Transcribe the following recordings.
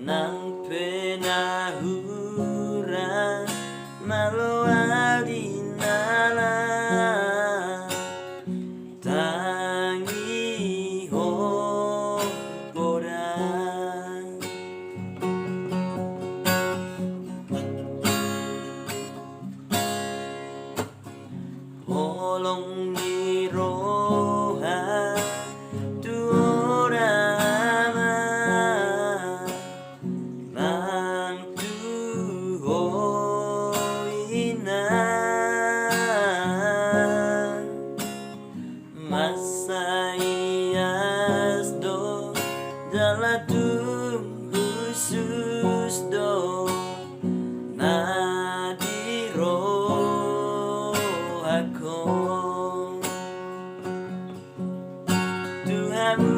nang penahura maluadi nala tangi ho poda holong ni roha tuorama nang tu hoina masayas do dalatum khusus do nadiro aku Tuhamu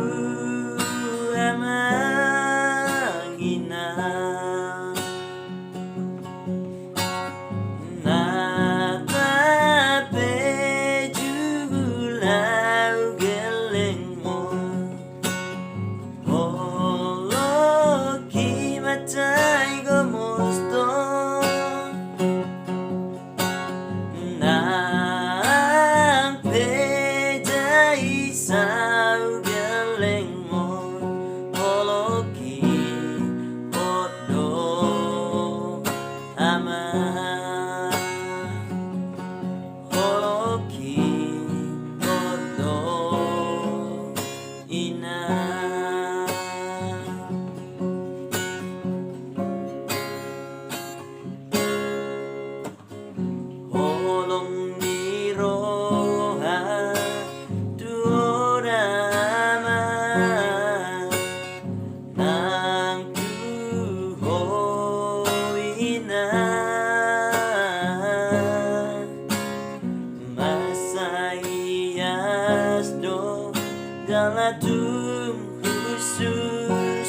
amangina natape jugul gelengmo holoki matai gomosto nang pejai sau gelengmo holoki podo ama holoki podo ina holong ni roha tuorama nang tu hoina masayas do dalatum khusus